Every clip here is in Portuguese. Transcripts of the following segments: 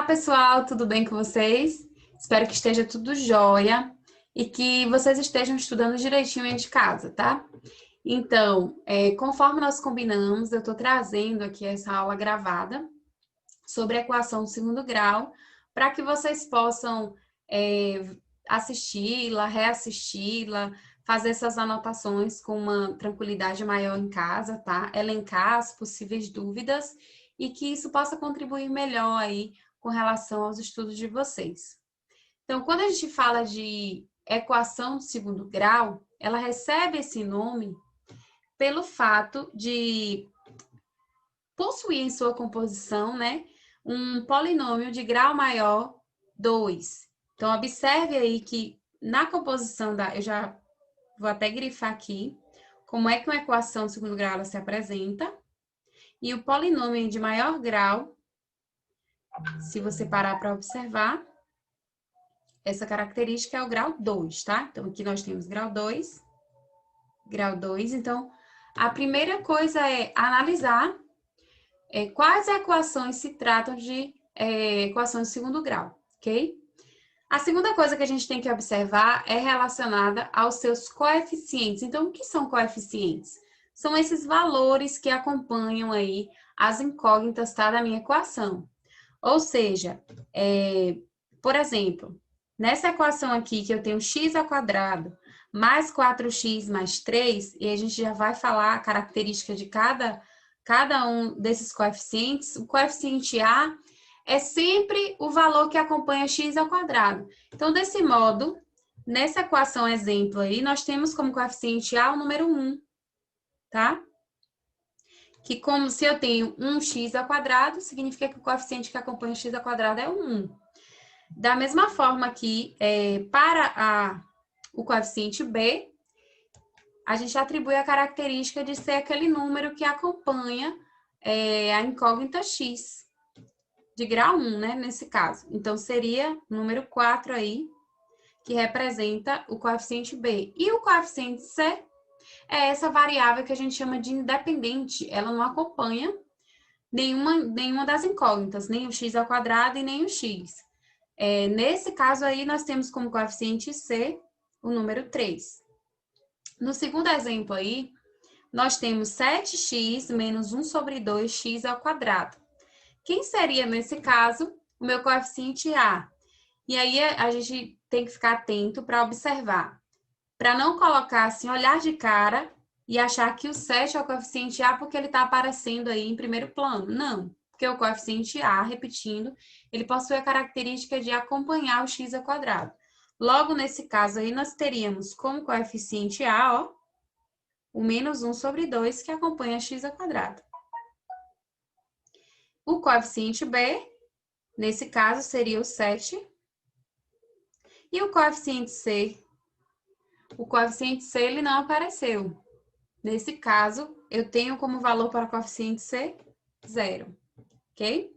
Olá, pessoal, tudo bem com vocês? Espero que esteja tudo jóia e que vocês estejam estudando direitinho aí de casa, tá? Então, conforme nós combinamos, eu estou trazendo aqui essa aula gravada sobre a equação do segundo grau para que vocês possam assisti-la, reassisti-la, fazer essas anotações com uma tranquilidade maior em casa, tá? Elencar as possíveis dúvidas e que isso possa contribuir melhor aí com relação aos estudos de vocês. Então, quando a gente fala de equação do segundo grau, ela recebe esse nome pelo fato de possuir em sua composição, né, um polinômio de grau maior 2. Então, observe aí que na composição eu já vou até grifar aqui, como é que uma equação do segundo grau ela se apresenta. E o polinômio de maior grau, se você parar para observar, essa característica é o grau 2, tá? Então, aqui nós temos grau 2. Então, a primeira coisa é analisar quais equações se tratam de equações de segundo grau, ok? A segunda coisa que a gente tem que observar é relacionada aos seus coeficientes. Então, o que são coeficientes? São esses valores que acompanham aí as incógnitas, tá, da minha equação. Ou seja, por exemplo, nessa equação aqui que eu tenho x ao quadrado mais 4x mais 3, e a gente já vai falar a característica de cada um desses coeficientes, o coeficiente A é sempre o valor que acompanha x ao quadrado. Então, desse modo, nessa equação exemplo aí, nós temos como coeficiente A o número 1, tá? Que como se eu tenho 1x ao quadrado, significa que o coeficiente que acompanha x ao quadrado é o 1. Da mesma forma que para o coeficiente B, a gente atribui a característica de ser aquele número que acompanha a incógnita x, de grau 1, né, nesse caso. Então, seria o número 4 aí, que representa o coeficiente B. E o coeficiente C é essa variável que a gente chama de independente. Ela não acompanha nenhuma das incógnitas, nem o x ao quadrado e nem o x. Nesse caso aí, nós temos como coeficiente C o número 3. No segundo exemplo aí, nós temos 7x menos 1 sobre 2x ao quadrado. Quem seria, nesse caso, o meu coeficiente A? E aí, a gente tem que ficar atento para observar. Para não colocar assim, olhar de cara e achar que o 7 é o coeficiente A porque ele está aparecendo aí em primeiro plano. Não, porque o coeficiente A, repetindo, ele possui a característica de acompanhar o x ao quadrado. Logo, nesse caso aí, nós teríamos como coeficiente A, ó, o menos 1 sobre 2, que acompanha x ao quadrado. O coeficiente B, nesse caso, seria o 7. E o coeficiente C? O coeficiente C, ele não apareceu. Nesse caso, eu tenho como valor para o coeficiente C, 0. Ok?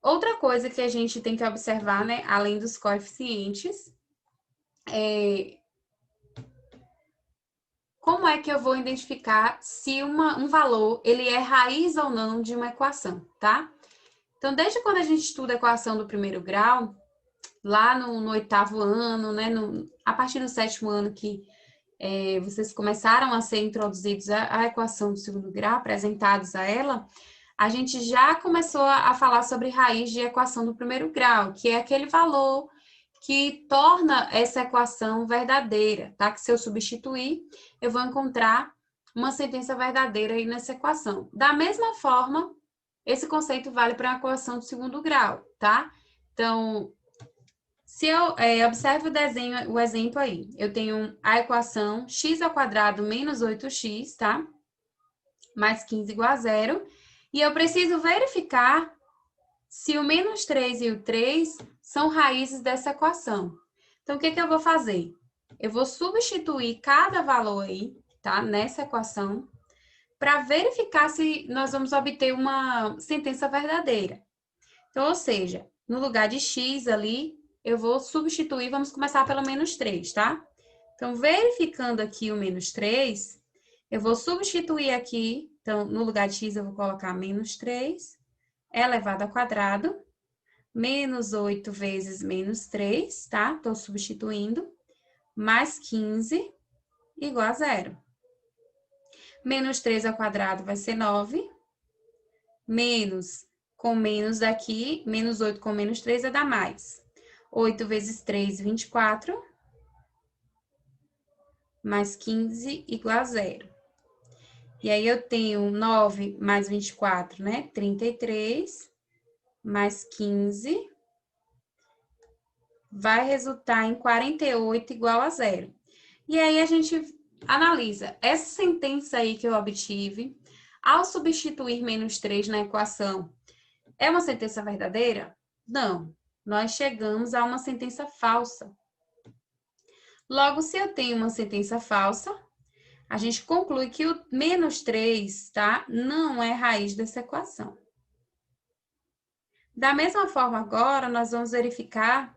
Outra coisa que a gente tem que observar, né, além dos coeficientes, como é que eu vou identificar se um valor ele é raiz ou não de uma equação, tá? Então, desde quando a gente estuda a equação do primeiro grau, lá no oitavo ano, né, a partir do sétimo ano que vocês começaram a ser introduzidos à equação do segundo grau, apresentados a ela, a gente já começou a falar sobre raiz de equação do primeiro grau, que é aquele valor que torna essa equação verdadeira, tá? Que se eu substituir, eu vou encontrar uma sentença verdadeira aí nessa equação. Da mesma forma, esse conceito vale para a equação do segundo grau, tá? Então, se eu observo o exemplo aí, eu tenho a equação x ao quadrado menos 8x, tá? Mais 15 igual a 0. E eu preciso verificar se o menos 3 e o 3 são raízes dessa equação. Então, o que eu vou fazer? Eu vou substituir cada valor aí, tá? Nessa equação, para verificar se nós vamos obter uma sentença verdadeira. Então, ou seja, no lugar de x ali, eu vou substituir, vamos começar pelo menos 3, tá? Então, verificando aqui o menos 3, eu vou substituir aqui, então, no lugar de x eu vou colocar menos 3 elevado ao quadrado, Menos 8 vezes menos 3, tá? Tô substituindo. Mais 15 igual a zero. Menos 3 ao quadrado vai ser 9. Menos com menos daqui, menos 8 com menos 3 vai dar mais. 8 vezes 3, 24. Mais 15 igual a zero. E aí, eu tenho 9 mais 24, né? 33, mais 15, vai resultar em 48 igual a zero. E aí, a gente analisa essa sentença aí que eu obtive, ao substituir menos 3 na equação, é uma sentença verdadeira? Não. Nós chegamos a uma sentença falsa. Logo, se eu tenho uma sentença falsa, a gente conclui que o menos 3, tá? Não é raiz dessa equação. Da mesma forma, agora, nós vamos verificar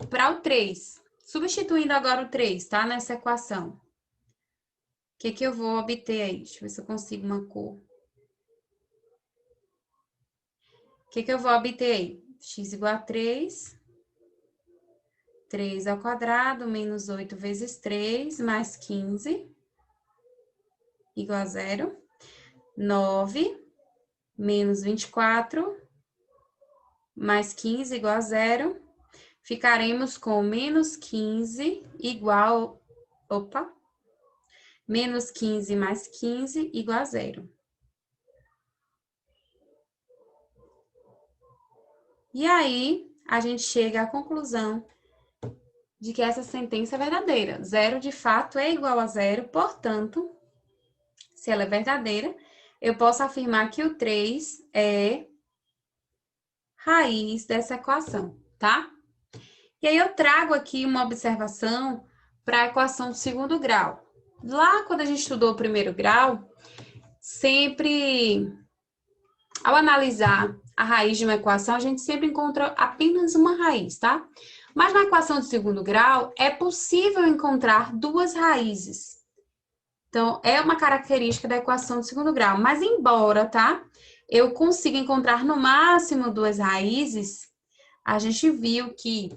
para o 3. Substituindo agora o 3, tá? Nessa equação. O que eu vou obter aí? Deixa eu ver se eu consigo uma cor. O que eu vou obter aí? X igual a 3. 3 ao quadrado, menos 8 vezes 3, mais 15, igual a zero. 9, menos 24, mais 15, igual a zero. Ficaremos com menos 15 igual... Opa! Menos 15 mais 15 igual a zero. E aí, a gente chega à conclusão de que essa sentença é verdadeira. Zero, de fato, é igual a zero, portanto, se ela é verdadeira, eu posso afirmar que o 3 é raiz dessa equação, tá? E aí, eu trago aqui uma observação para a equação de segundo grau. Lá, quando a gente estudou o primeiro grau, sempre, ao analisar a raiz de uma equação, a gente sempre encontra apenas uma raiz, tá? Mas na equação de segundo grau, é possível encontrar duas raízes. Então, é uma característica da equação de segundo grau. Mas, embora, tá? Eu consiga encontrar no máximo duas raízes, a gente viu que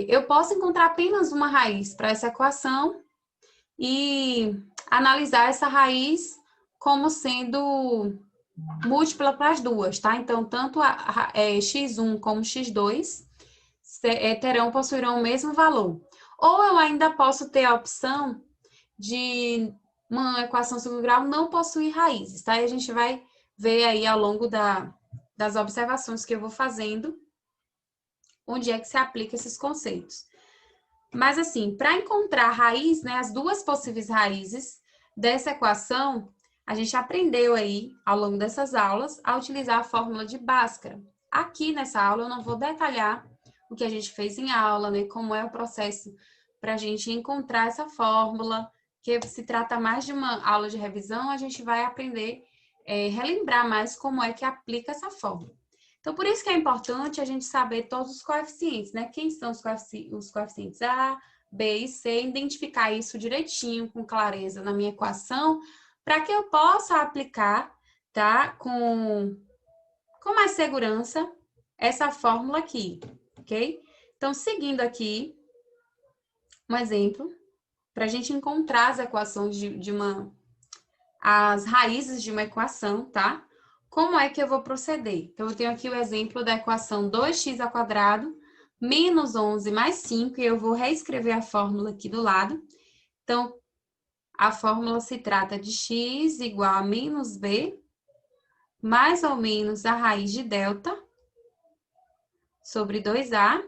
eu posso encontrar apenas uma raiz para essa equação e analisar essa raiz como sendo múltipla para as duas, tá? Então, tanto x1 como x2 possuirão o mesmo valor. Ou eu ainda posso ter a opção de uma equação de segundo grau não possuir raízes, tá? E a gente vai ver aí ao longo das observações que eu vou fazendo onde é que se aplica esses conceitos. Mas, assim, para encontrar raiz, né, as duas possíveis raízes dessa equação, a gente aprendeu aí, ao longo dessas aulas, a utilizar a fórmula de Bhaskara. Aqui nessa aula eu não vou detalhar o que a gente fez em aula, né, como é o processo para a gente encontrar essa fórmula, que se trata mais de uma aula de revisão, a gente vai aprender, relembrar mais como é que aplica essa fórmula. Então, por isso que é importante a gente saber todos os coeficientes, né? Quem são os coeficientes A, B e C, identificar isso direitinho, com clareza na minha equação, para que eu possa aplicar, tá? Com mais segurança, essa fórmula aqui, ok? Então, seguindo aqui, um exemplo, para a gente encontrar as equações as raízes de uma equação, tá? Como é que eu vou proceder? Então, eu tenho aqui o exemplo da equação 2x² menos 11 mais 5, e eu vou reescrever a fórmula aqui do lado. Então, a fórmula se trata de x igual a menos b, mais ou menos a raiz de delta, sobre 2a.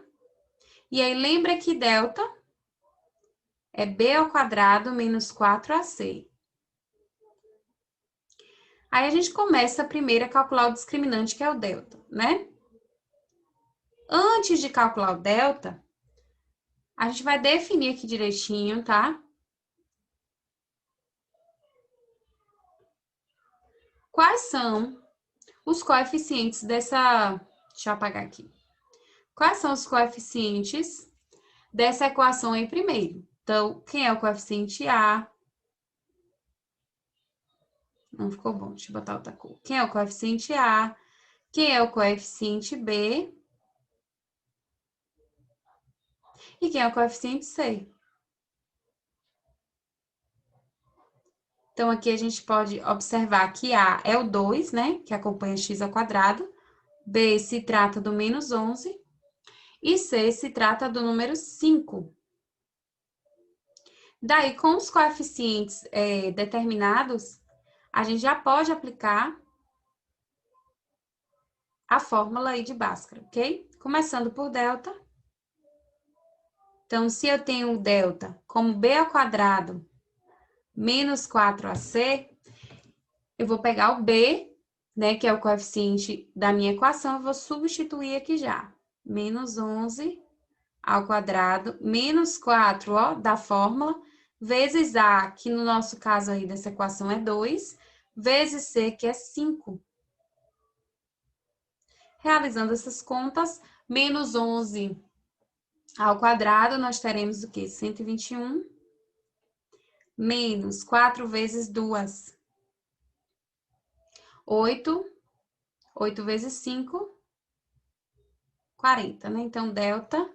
E aí, lembra que delta é b ao quadrado menos 4ac. Aí, a gente começa primeiro a calcular o discriminante, que é o delta, né? Antes de calcular o delta, a gente vai definir aqui direitinho, tá? Quais são os coeficientes dessa... Deixa eu apagar aqui. Quais são os coeficientes dessa equação aí primeiro? Então, quem é o coeficiente A? Não ficou bom, deixa eu botar outra cor. Quem é o coeficiente A? que é o coeficiente B, e quem é o coeficiente C. Então, aqui a gente pode observar que A é o 2, né, que acompanha x ao quadrado, B se trata do menos 11, e C se trata do número 5. Daí, com os coeficientes determinados, a gente já pode aplicar a fórmula aí de Bhaskara, ok? Começando por delta. Então, se eu tenho o delta como b ao quadrado menos 4ac, eu vou pegar o b, né, que é o coeficiente da minha equação, eu vou substituir aqui já. Menos 11 ao quadrado, menos 4, ó, da fórmula, vezes a, que no nosso caso aí dessa equação é 2, vezes c, que é 5. Realizando essas contas, menos 11 ao quadrado, nós teremos o quê? 121, menos 4 vezes 2, 8. 8 vezes 5, 40, né? Então, delta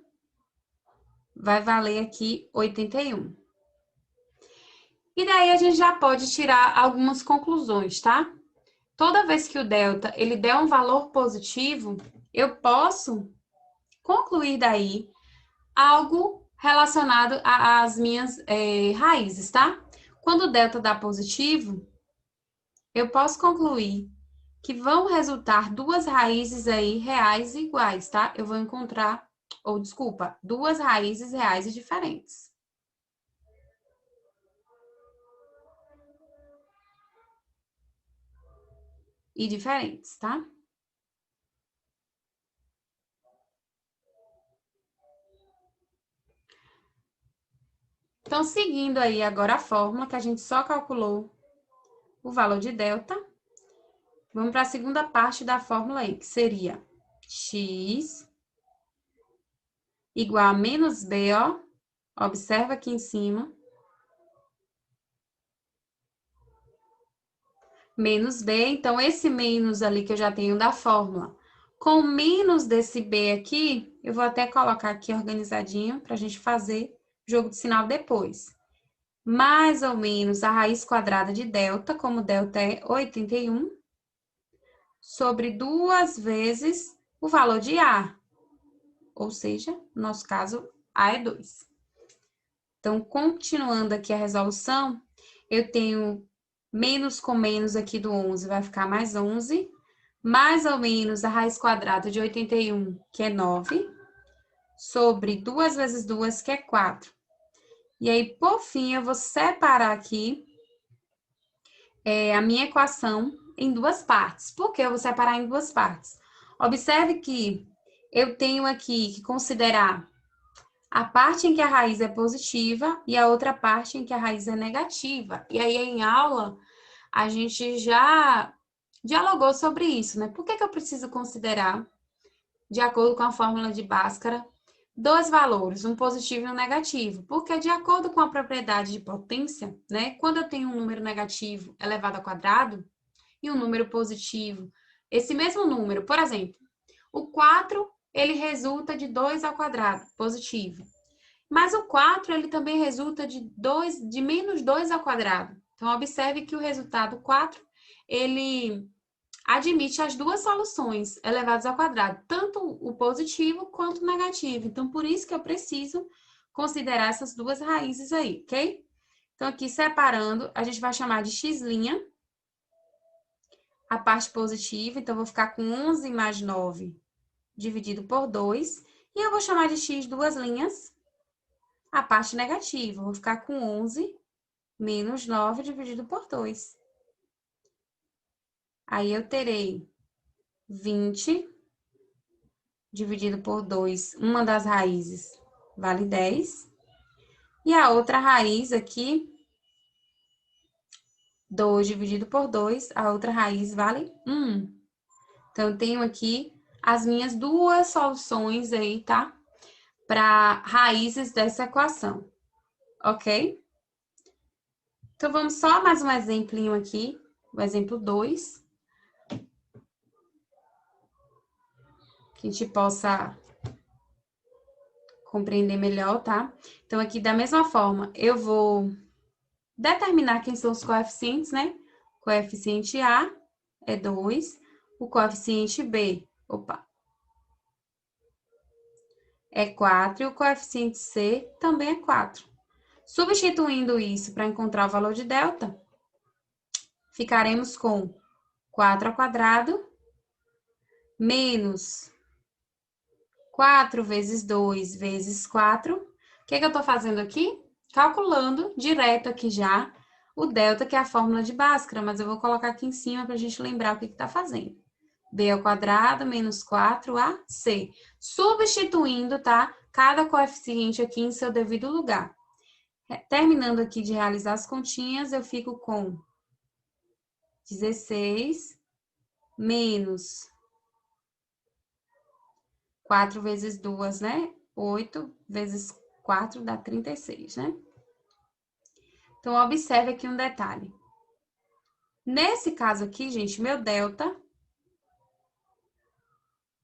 vai valer aqui 81. E daí, a gente já pode tirar algumas conclusões, tá? Toda vez que o delta, ele der um valor positivo, eu posso concluir daí algo relacionado às minhas raízes, tá? Quando o delta dá positivo, eu posso concluir que vão resultar duas raízes aí reais e iguais, tá? Eu vou encontrar, ou desculpa, duas raízes reais e diferentes. E diferentes, tá? Então, seguindo aí agora a fórmula, que a gente só calculou o valor de delta, vamos para a segunda parte da fórmula aí, que seria x igual a menos b, ó. Observa aqui em cima. Menos b, então esse menos ali que eu já tenho da fórmula, com menos desse b aqui, eu vou até colocar aqui organizadinho para a gente fazer jogo de sinal depois. Mais ou menos a raiz quadrada de delta, como delta é 81, sobre 2 vezes o valor de a, ou seja, no nosso caso, a é 2. Então, continuando aqui a resolução, eu tenho menos com menos aqui do 11, vai ficar mais 11, mais ou menos a raiz quadrada de 81, que é 9, sobre 2 vezes 2, que é 4. E aí, por fim, eu vou separar aqui a minha equação em duas partes. Por que eu vou separar em duas partes? Observe que eu tenho aqui que considerar a parte em que a raiz é positiva e a outra parte em que a raiz é negativa. E aí, em aula, a gente já dialogou sobre isso, né? Por que eu preciso considerar, de acordo com a fórmula de Bhaskara, dois valores, um positivo e um negativo? Porque, de acordo com a propriedade de potência, né? Quando eu tenho um número negativo elevado ao quadrado e um número positivo, esse mesmo número, por exemplo, o 4, ele resulta de 2 ao quadrado, positivo. Mas o 4, ele também resulta de menos 2 ao quadrado. Então, observe que o resultado 4, ele admite as duas soluções elevadas ao quadrado, tanto o positivo quanto o negativo. Então, por isso que eu preciso considerar essas duas raízes aí, ok? Então, aqui separando, a gente vai chamar de x', a parte positiva. Então, eu vou ficar com 11 mais 9 dividido por 2. E eu vou chamar de x duas linhas, a parte negativa. Vou ficar com 11 menos 9 dividido por 2. Aí, eu terei 20 dividido por 2. Uma das raízes vale 10. E a outra raiz aqui, 2 dividido por 2, a outra raiz vale 1. Então, eu tenho aqui as minhas duas soluções aí, tá? Para raízes dessa equação, ok? Então, vamos só mais um exemplinho aqui, o exemplo 2. que a gente possa compreender melhor, tá? Então, aqui, da mesma forma, eu vou determinar quem são os coeficientes, né? O coeficiente A é 2, o coeficiente B, é 4 e o coeficiente C também é 4. Substituindo isso para encontrar o valor de delta, ficaremos com 4 ao quadrado menos 4 vezes 2 vezes 4. O que eu estou fazendo aqui? Calculando direto aqui já o delta, que é a fórmula de Bhaskara, mas eu vou colocar aqui em cima para a gente lembrar o que está fazendo. B ao quadrado menos 4AC. Substituindo, tá? Cada coeficiente aqui em seu devido lugar. Terminando aqui de realizar as continhas, eu fico com 16 menos 4 vezes 2, né? 8 vezes 4 dá 36, né? Então, observe aqui um detalhe. Nesse caso aqui, gente, meu delta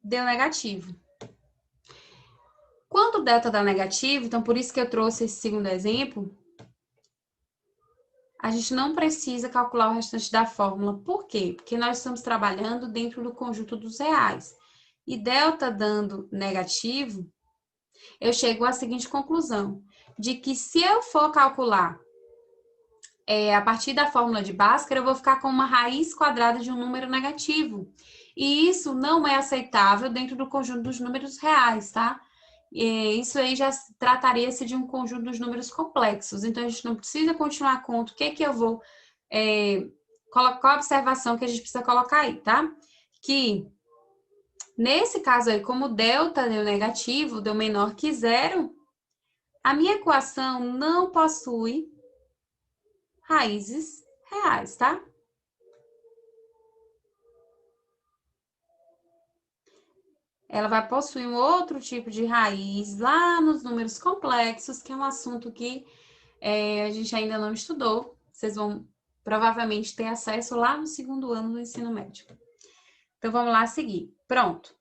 deu negativo. Quando o delta dá negativo, então por isso que eu trouxe esse segundo exemplo, a gente não precisa calcular o restante da fórmula. Por quê? Porque nós estamos trabalhando dentro do conjunto dos reais. E delta dando negativo, eu chego à seguinte conclusão, de que se eu for calcular a partir da fórmula de Bhaskara, eu vou ficar com uma raiz quadrada de um número negativo. E isso não é aceitável dentro do conjunto dos números reais, tá? Isso aí já trataria-se de um conjunto dos números complexos. Então, a gente não precisa continuar a conta. O que é que eu vou colocar a observação que a gente precisa colocar aí, tá? Que, nesse caso aí, como o delta deu negativo, deu menor que zero, a minha equação não possui raízes reais, tá? Ela vai possuir um outro tipo de raiz lá nos números complexos, que é um assunto que a gente ainda não estudou. Vocês vão provavelmente ter acesso lá no segundo ano do ensino médio. Então, vamos lá seguir. Pronto.